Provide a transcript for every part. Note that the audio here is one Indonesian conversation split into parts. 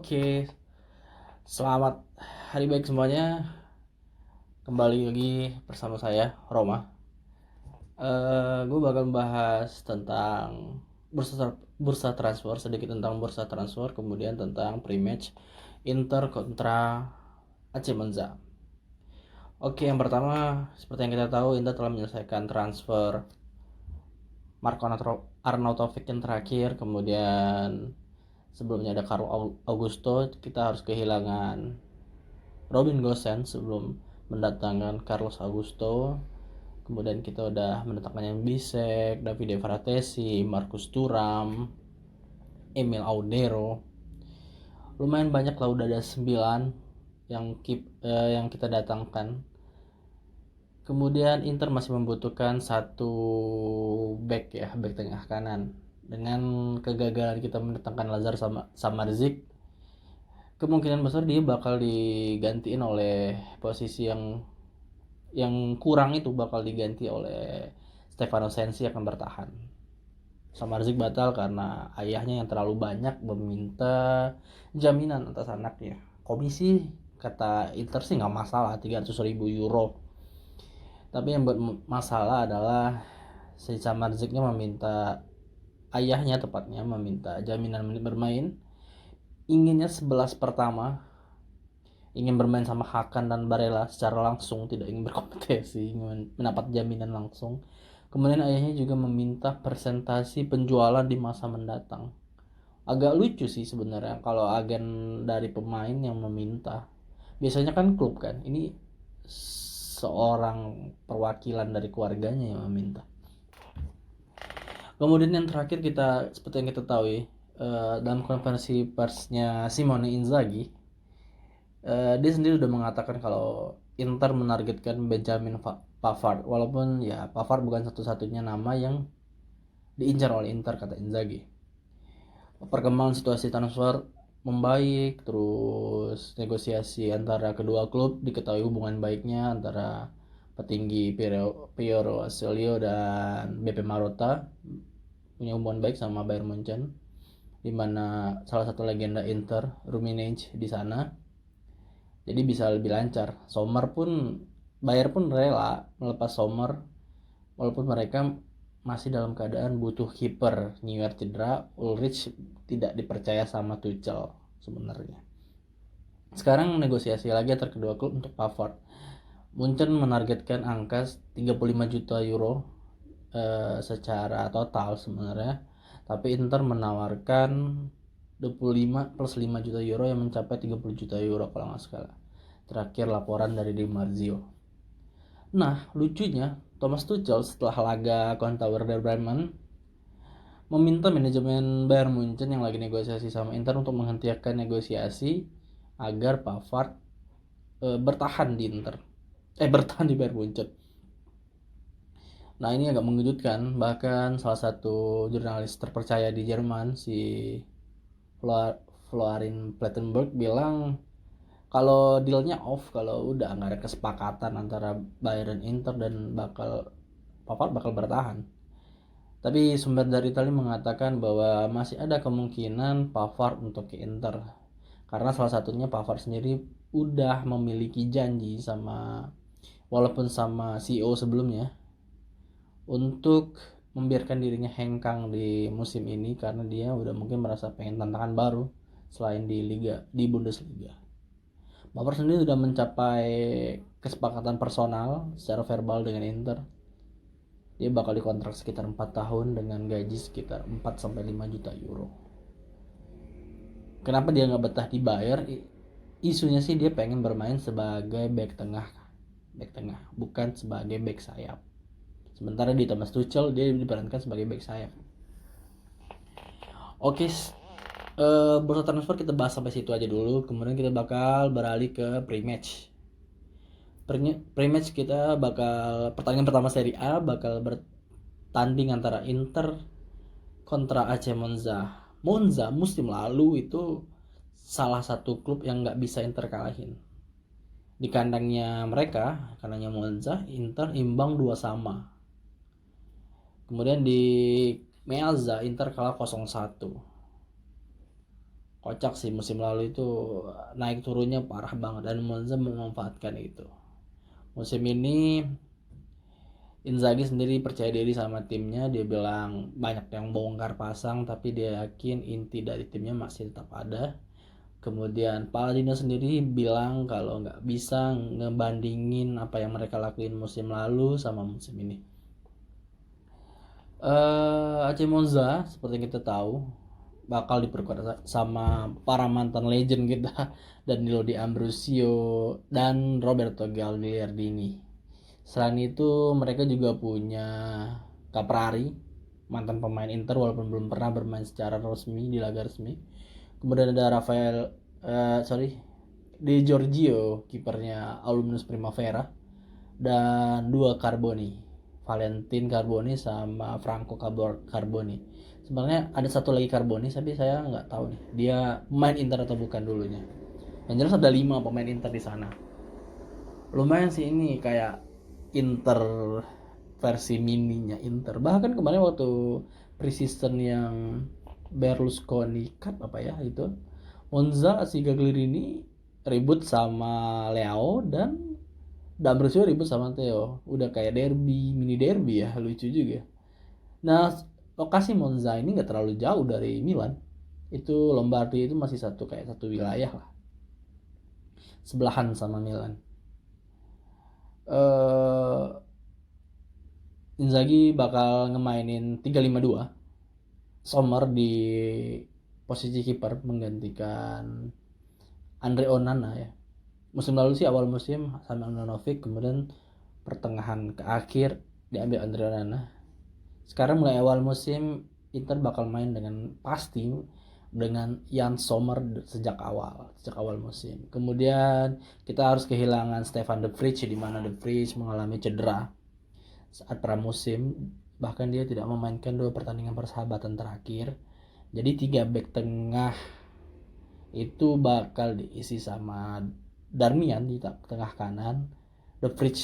Oke, selamat hari baik semuanya. Kembali lagi bersama saya, Roma. Gue bakal membahas tentang bursa transfer, sedikit tentang bursa transfer, kemudian tentang pre-match Inter kontra AC Monza. Oke, yang pertama, seperti yang kita tahu, Inter telah menyelesaikan transfer Marco Arnautovic yang terakhir, kemudian sebelumnya ada Carlo Augusto. Kita harus kehilangan Robin Gosens sebelum mendatangkan Carlos Augusto. Kemudian kita udah mendatangkan yang Bisek, Davide Fratesi, Marcus Thuram, Emil Audero. Lumayan banyak lah, udah ada 9 yang kita datangkan. Kemudian Inter masih membutuhkan satu back tengah kanan. Dengan kegagalan kita mendatangkan Lazar sama Zik, kemungkinan besar dia bakal digantiin oleh posisi yang kurang, itu bakal diganti oleh Stefano Sensi akan bertahan. Samardzic batal karena ayahnya yang terlalu banyak meminta jaminan atas anaknya. Komisi kata Inter sih nggak masalah, 300.000 euro. Tapi yang buat masalah adalah si Samardicnya ayahnya tepatnya meminta jaminan menit bermain. Inginnya 11 pertama, ingin bermain sama Hakan dan Barella secara langsung, tidak ingin berkompetisi, ingin mendapat jaminan langsung. Kemudian ayahnya juga meminta presentasi penjualan di masa mendatang. Agak lucu sih sebenarnya kalau agen dari pemain yang meminta. Biasanya kan klub kan, ini seorang perwakilan dari keluarganya yang meminta. Kemudian yang terakhir, seperti yang kita tahu dalam konferensi persnya Simone Inzaghi, dia sendiri udah mengatakan kalau Inter menargetkan Benjamin Pavard, walaupun ya Pavard bukan satu-satunya nama yang diincar oleh Inter, kata Inzaghi. Perkembangan situasi transfer membaik, terus negosiasi antara kedua klub, diketahui hubungan baiknya antara petinggi Piero Asselio dan BP Marotta punya hubungan baik sama Bayern Munchen, di mana salah satu legenda Inter, Rummenigge, di sana. Jadi bisa lebih lancar. Bayern pun rela melepas Sommer walaupun mereka masih dalam keadaan butuh kiper. Neuer cedera, Ulreich tidak dipercaya sama Tuchel sebenarnya. Sekarang negosiasi lagi antar kedua klub untuk Pavard. Munchen menargetkan angka 35 juta euro secara total sebenarnya, tapi Inter menawarkan 25 plus 5 juta euro yang mencapai 30 juta euro kalau nggak salah. Terakhir laporan dari Di Marzio. Nah, lucunya Thomas Tuchel setelah laga kontra Werder Bremen meminta manajemen Bayern Munchen yang lagi negosiasi sama Inter untuk menghentikan negosiasi agar Pavard bertahan di Bayern Munchen. Nah, ini agak mengejutkan. Bahkan salah satu jurnalis terpercaya di Jerman, si Florin Plettenberg, bilang kalau dealnya off, kalau udah nggak ada kesepakatan antara Bayern dan Inter, dan Pavard bakal bertahan. Tapi sumber dari Italia mengatakan bahwa masih ada kemungkinan Pavard untuk ke Inter, karena salah satunya Pavard sendiri udah memiliki janji walaupun sama CEO sebelumnya, untuk membiarkan dirinya hengkang di musim ini karena dia udah mungkin merasa pengen tantangan baru selain di Bundesliga. Pavard sendiri sudah mencapai kesepakatan personal secara verbal dengan Inter. Dia bakal dikontrak sekitar 4 tahun dengan gaji sekitar 4-5 juta euro. Kenapa dia nggak betah di Bayern? Isunya sih dia pengen bermain sebagai back tengah, bukan sebagai back sayap. Sementara di Thomas Tuchel dia diperankan sebagai back sayap. Oke, bursa transfer kita bahas sampai situ aja dulu. Kemudian kita bakal beralih ke pre-match. Pre-match kita pertandingan pertama Serie A bakal bertanding antara Inter kontra AC Monza. Monza musim lalu itu salah satu klub yang nggak bisa Inter kalahin. Di kandangnya Monza, Inter imbang 2-2. Kemudian di Meazza Inter kalah 0-1. kocak sih, musim lalu itu naik turunnya parah banget dan Monza memanfaatkan itu. Musim ini Inzaghi sendiri percaya diri sama timnya, dia bilang banyak yang bongkar pasang tapi dia yakin inti dari timnya masih tetap ada. Kemudian Palladino sendiri bilang kalau nggak bisa ngebandingin apa yang mereka lakuin musim lalu sama musim ini. AC Monza seperti yang kita tahu bakal diperkuat sama para mantan legend kita Danilo Di Ambrosio dan Roberto Gagliardini. Selain itu mereka juga punya Caprari, mantan pemain Inter walaupun belum pernah bermain secara resmi di laga resmi. Kemudian ada Rafael Di Giorgio, kipernya Alumnus Primavera, dan dua Carboni, Valentin Carboni sama Franco Carboni. Sebenarnya ada satu lagi Carboni tapi saya nggak tahu nih dia main Inter atau bukan dulunya. Yang jelas ada 5 pemain Inter di sana. Lumayan sih, ini kayak Inter versi mininya Inter. Bahkan kemarin waktu preseason yang Berlusconi Cup apa ya itu, Monza si Gagliardini ribut sama Leao dan D'Ambrosio ribut sama Theo. Udah kayak derby, mini derby ya, lucu juga. Nah, lokasi Monza ini nggak terlalu jauh dari Milan. Itu Lombardi itu masih satu wilayah lah. Sebelahan sama Milan. Inzaghi bakal ngemainin 3-5-2. Sommer di posisi kiper menggantikan Andre Onana ya. Musim lalu sih awal musim sama Andanovic, kemudian pertengahan ke akhir diambil Andre Onana. Sekarang mulai awal musim Inter bakal main dengan pasti dengan Jan Sommer sejak awal musim. Kemudian kita harus kehilangan Stefan De Vrij, di mana De Vrij mengalami cedera saat pramusim, bahkan dia tidak memainkan 2 pertandingan persahabatan terakhir. Jadi 3 back tengah itu bakal diisi sama Darmian di tengah kanan, De Vrij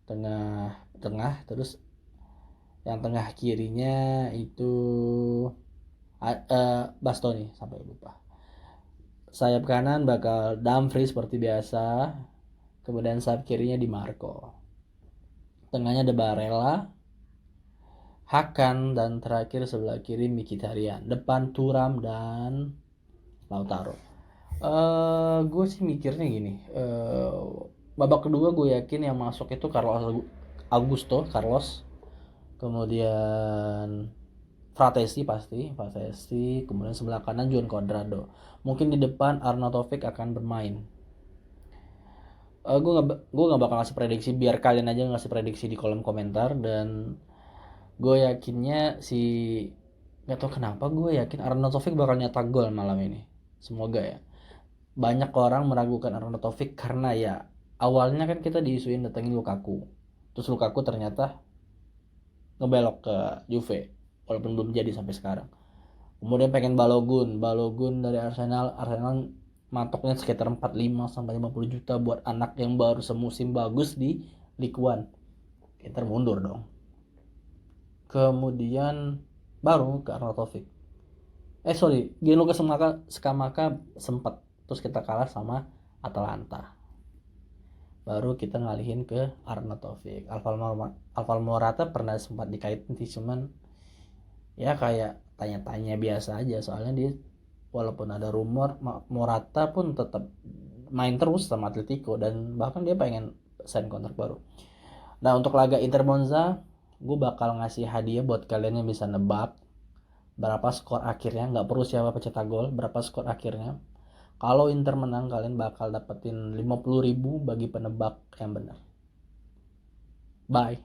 tengah, terus yang tengah kirinya itu Bastoni, sampai lupa. Sayap kanan bakal Dumfries seperti biasa, kemudian sayap kirinya Di Marco, tengahnya ada Barella, Hakan, dan terakhir sebelah kiri Mkhitaryan, depan Thuram dan Lautaro. Gue sih mikirnya gini, babak kedua gue yakin yang masuk itu Carlos Augusto, kemudian Fratesi, kemudian sebelah kanan Juan Cuadrado. Mungkin di depan Arnautovic akan bermain. Gue nggak bakal ngasih prediksi, biar kalian aja ngasih prediksi di kolom komentar. Dan gue yakinnya nggak tau kenapa gue yakin Arnautovic bakal nyetak gol malam ini. Semoga ya. Banyak orang meragukan Arnautovic karena ya awalnya kan kita diisuin datengin Lukaku, terus Lukaku ternyata ngebelok ke Juve walaupun belum jadi sampai sekarang. Kemudian pengen Balogun dari Arsenal matoknya sekitar 45 sampai 50 juta buat anak yang baru semusim bagus di Ligue 1. Inter mundur dong. Kemudian baru ke Arnautovic. Gianluca Scamacca sempat, terus kita kalah sama Atalanta. Baru kita ngalihin ke Arnautovic. Alvaro Morata pernah sempat dikaitin sih, cuman ya kayak tanya-tanya biasa aja, soalnya dia walaupun ada rumor Morata pun tetap main terus sama Atletico dan bahkan dia pengen sign kontrak baru. Nah, untuk laga Inter Monza gue bakal ngasih hadiah buat kalian yang bisa nebak berapa skor akhirnya. Nggak perlu siapa pencetak gol, berapa skor akhirnya. Kalau Inter menang, kalian bakal dapetin 50.000 bagi penebak yang benar. Bye.